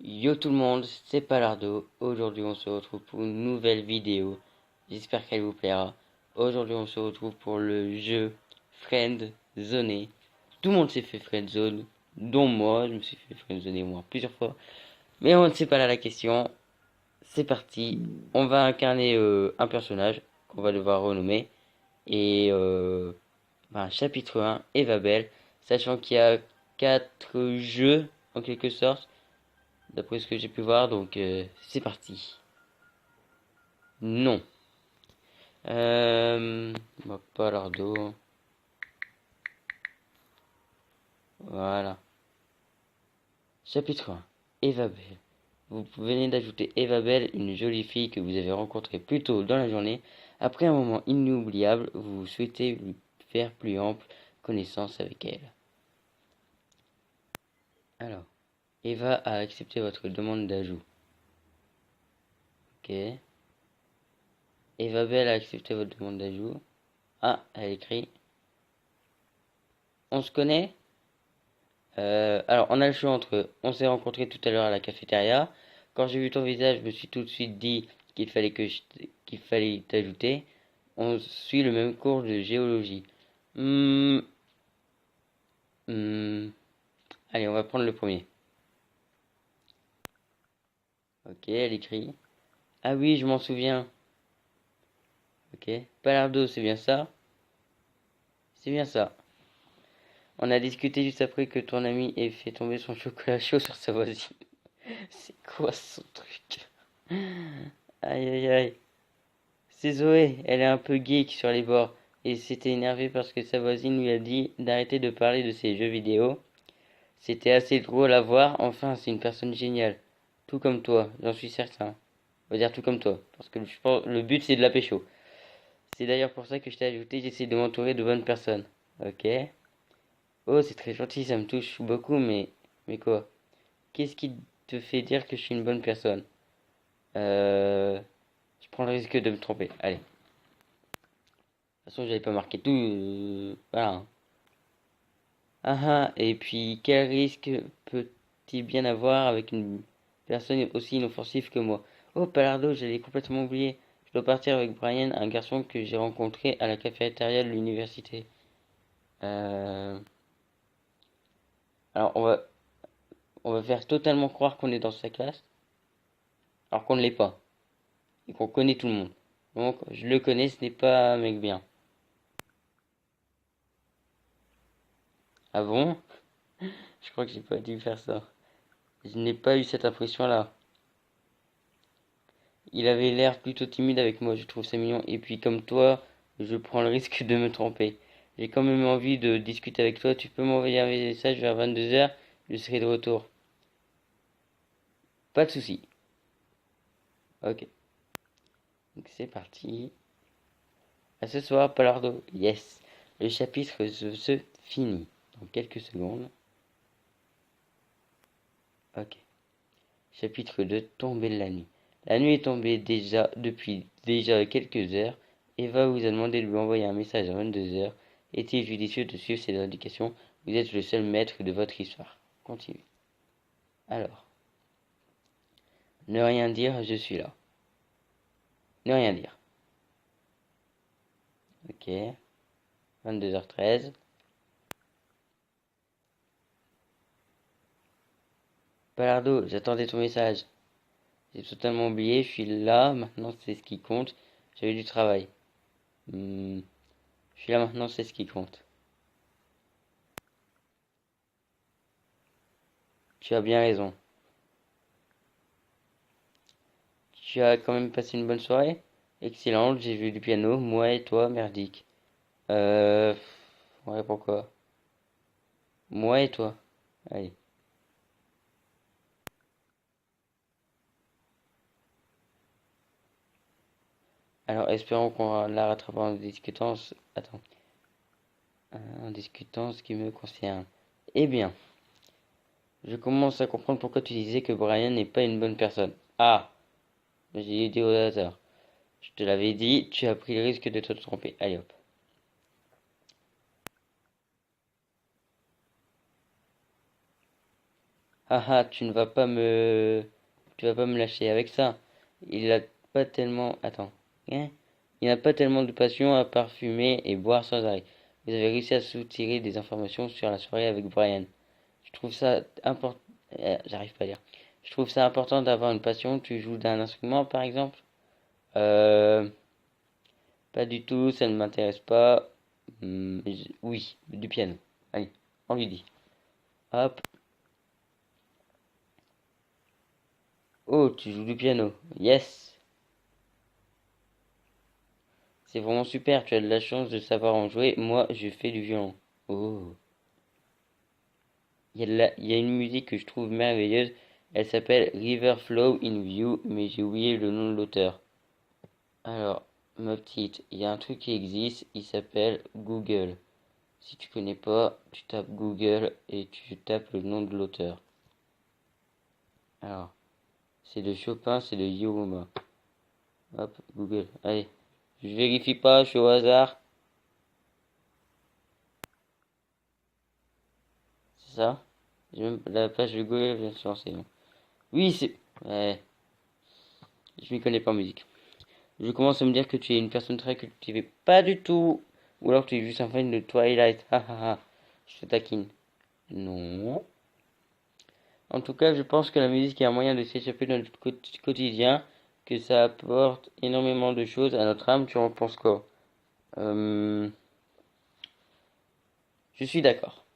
Yo tout le monde, c'est Palardo. Aujourd'hui on se retrouve pour une nouvelle vidéo. J'espère qu'elle vous plaira. Aujourd'hui on se retrouve pour le jeu Friendzone. Tout le monde s'est fait Friendzone, dont moi, je me suis fait Friendzone moi plusieurs fois. Mais on ne sait pas là la question. C'est parti. On va incarner un personnage qu'on va devoir renommer. Et chapitre 1, Eva Belle. Sachant qu'il y a 4 jeux en quelque sorte d'après ce que j'ai pu voir, donc c'est parti. Non. Pas Lardo. Voilà. Chapitre 1. Eva Belle. Vous venez d'ajouter Eva Belle, une jolie fille que vous avez rencontrée plus tôt dans la journée. Après un moment inoubliable, vous souhaitez lui faire plus ample connaissance avec elle. Alors, Eva a accepté votre demande d'ajout. Ok. Eva Belle a accepté votre demande d'ajout. Ah, elle écrit. On se connaît? Alors, on a le choix entre on s'est rencontrés tout à l'heure à la cafétéria. Quand j'ai vu ton visage, je me suis tout de suite dit qu'il fallait t'ajouter. On suit le même cours de géologie. Hmm, hmm. Allez, on va prendre le premier. Ok, elle écrit. Ah oui, je m'en souviens. Ok. Palardo, c'est bien ça? C'est bien ça. On a discuté juste après que ton ami ait fait tomber son chocolat chaud sur sa voisine. C'est quoi ce truc? Aïe aïe aïe. C'est Zoé, elle est un peu geek sur les bords et s'était énervée parce que sa voisine lui a dit d'arrêter de parler de ses jeux vidéo. C'était assez drôle à voir, enfin c'est une personne géniale. Tout comme toi, j'en suis certain. On va dire tout comme toi, parce que je pense le but c'est de la pécho. C'est d'ailleurs pour ça que je t'ai ajouté, j'essaie de m'entourer de bonnes personnes. Ok. Oh c'est très gentil, ça me touche beaucoup, mais quoi? Qu'est-ce qui te fait dire que je suis une bonne personne? Je prends le risque de me tromper. Allez. De toute façon, j'avais pas marqué tout. Voilà, hein. Ah ah, et puis quel risque peut-il bien avoir avec une personne aussi inoffensive que moi? Oh, Palardo, j'avais complètement oublié. Je dois partir avec Brian, un garçon que j'ai rencontré à la cafétéria de l'université. Euh, Alors, on va faire totalement croire qu'on est dans sa classe, alors qu'on ne l'est pas, et qu'on connaît tout le monde. Donc, je le connais, ce n'est pas un mec bien. Ah bon? Je crois que j'ai pas dû faire ça. Je n'ai pas eu cette impression-là. Il avait l'air plutôt timide avec moi, je trouve ça mignon. Et puis comme toi, je prends le risque de me tromper. J'ai quand même envie de discuter avec toi. Tu peux m'envoyer un message vers 22h, je serai de retour. Pas de souci. Ok. Donc c'est parti. À ce soir, Palardo. Yes. Le chapitre se finit dans quelques secondes. Ok. Chapitre 2. Tomber la nuit. La nuit est tombée depuis déjà quelques heures. Eva vous a demandé de lui envoyer un message à 22h. Est-il judicieux de suivre ces indications? Vous êtes le seul maître de votre histoire. Continuez. Alors, ne rien dire, je suis là. Ne rien dire. Ok. 22h13. Palardo, j'attendais ton message. J'ai totalement oublié, je suis là, maintenant c'est ce qui compte. J'avais du travail. Je suis là maintenant, c'est ce qui compte. Tu as bien raison. Tu as quand même passé une bonne soirée? Excellente, j'ai vu du piano, moi et toi, merdique. Euh... Ouais, pourquoi? Moi et toi. Allez. Alors, espérons qu'on la rattrape en discutant. Attends. En discutant ce qui me concerne. Eh bien, je commence à comprendre pourquoi tu disais que Brian n'est pas une bonne personne. Ah, j'ai dit au hasard. Je te l'avais dit, tu as pris le risque de te tromper. Allez hop. Ah ah, tu vas pas me lâcher avec ça. Il a pas tellement, attends, hein? Il n'a pas tellement de passion à part fumer et boire sans arrêt. Vous avez réussi à soutirer des informations sur la soirée avec Brian. Je trouve ça important. J'arrive pas à dire. Je trouve ça important d'avoir une passion. Tu joues d'un instrument, par exemple? Euh, Pas du tout, ça ne m'intéresse pas. Oui, du piano. Allez, on lui dit. Hop. Oh, tu joues du piano. Yes. C'est vraiment super, tu as de la chance de savoir en jouer. Moi, je fais du violon. Oh. Il y a une musique que je trouve merveilleuse. Elle s'appelle River Flow in View, mais j'ai oublié le nom de l'auteur. Alors, ma petite, il y a un truc qui existe, il s'appelle Google. Si tu connais pas, tu tapes Google et tu tapes le nom de l'auteur. Alors, c'est de Chopin, c'est de Yuruma. Hop, Google. Allez, je vérifie pas, je suis au hasard. C'est ça? La page de Google vient de se lancer. Non. Oui, c'est. Ouais, je m'y connais pas en musique. Je commence à me dire que tu es une personne très cultivée. Pas du tout. Ou alors tu es juste un fan de Twilight. Ha ha ha. Je te taquine. Non. En tout cas, je pense que la musique est un moyen de s'échapper de notre quotidien, que ça apporte énormément de choses à notre âme. Tu en penses quoi? Euh, je suis d'accord.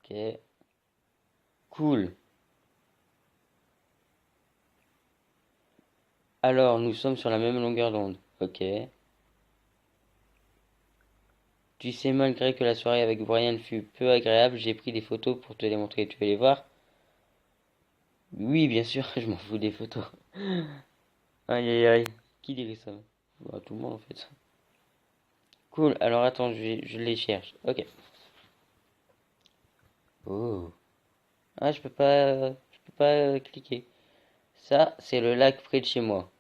Ok. Cool. Alors, nous sommes sur la même longueur d'onde. Ok. Tu sais, malgré que la soirée avec Brian fut peu agréable, j'ai pris des photos pour te les montrer. Tu veux les voir? Oui, bien sûr, je m'en fous des photos. Aïe aïe aïe. Qui dirait ça? Bah, tout le monde en fait. Cool, alors attends, je les cherche. Ok. Oh. Ah, je peux pas cliquer. Ça, c'est le lac près de chez moi.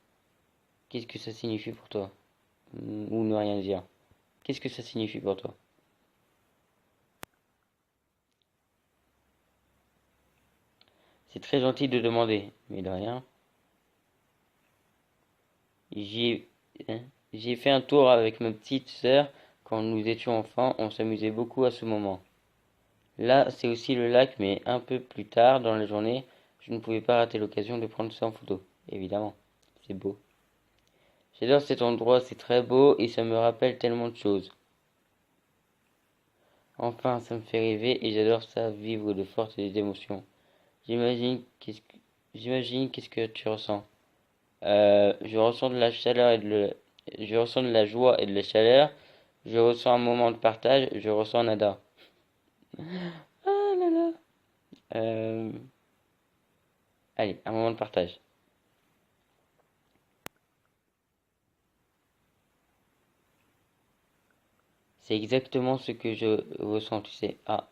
Qu'est-ce que ça signifie pour toi? Ou ne rien dire. Qu'est-ce que ça signifie pour toi? C'est très gentil de demander, mais de rien. J'y ai, hein, j'y ai fait un tour avec ma petite sœur quand nous étions enfants. On s'amusait beaucoup à ce moment. Là, c'est aussi le lac, mais un peu plus tard dans la journée, je ne pouvais pas rater l'occasion de prendre ça en photo. Évidemment, c'est beau. J'adore cet endroit, c'est très beau et ça me rappelle tellement de choses. Enfin, ça me fait rêver et j'adore ça, vivre de fortes émotions. J'imagine qu'est-ce que, j'imagine qu'est-ce que tu ressens. Je ressens de la chaleur je ressens de la joie et de la chaleur. Je ressens un moment de partage. Je ressens nada. Ah là là. Euh, Allez, un moment de partage. C'est exactement ce que je ressens, tu sais. Ah,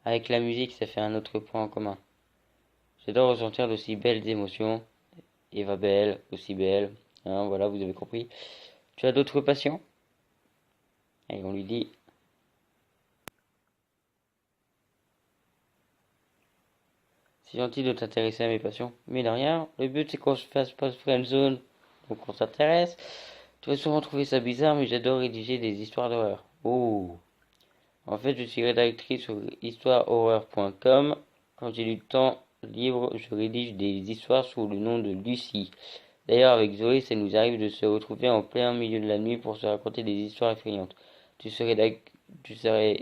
avec la musique, ça fait un autre point en commun. J'adore ressentir d'aussi belles émotions. Eva belle, aussi belle. Hein, voilà, vous avez compris. Tu as d'autres passions? Allez, on lui dit. C'est gentil de t'intéresser à mes passions. Mais de rien, le but c'est qu'on se fasse pas friendzone. Donc on s'intéresse. Tu vas souvent trouver ça bizarre, mais j'adore rédiger des histoires d'horreur. Oh. En fait, je suis rédactrice sur histoirehorreur.com. Quand j'ai du temps libre, je rédige des histoires sous le nom de Lucie. D'ailleurs, avec Zoé, ça nous arrive de se retrouver en plein milieu de la nuit pour se raconter des histoires effrayantes. Tu serais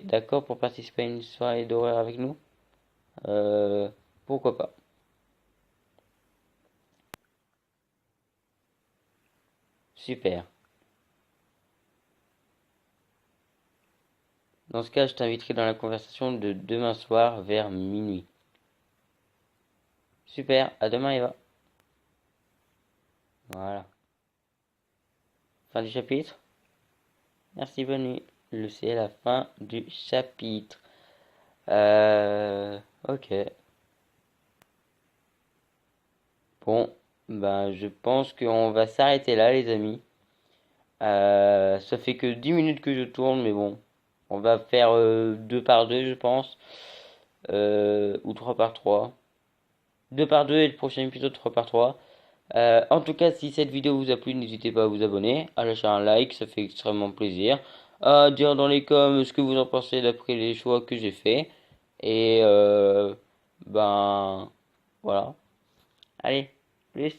d'accord pour participer à une soirée d'horreur avec nous? Euh, Pourquoi pas? Super. Dans ce cas, je t'inviterai dans la conversation de demain soir vers minuit. Super, à demain Eva. Voilà. Fin du chapitre. Merci, bonne nuit. C'est la fin du chapitre. Ok. Bon, ben je pense qu'on va s'arrêter là, les amis. Ça fait que 10 minutes que je tourne, mais bon, on va faire deux par deux, je pense. ou 3 par 3. 2 par 2 et le prochain épisode 3 par 3. En tout cas, si cette vidéo vous a plu, n'hésitez pas à vous abonner, à lâcher un like, ça fait extrêmement plaisir. À dire dans les commentaires ce que vous en pensez d'après les choix que j'ai fait. Et ben voilà. Allez, plus.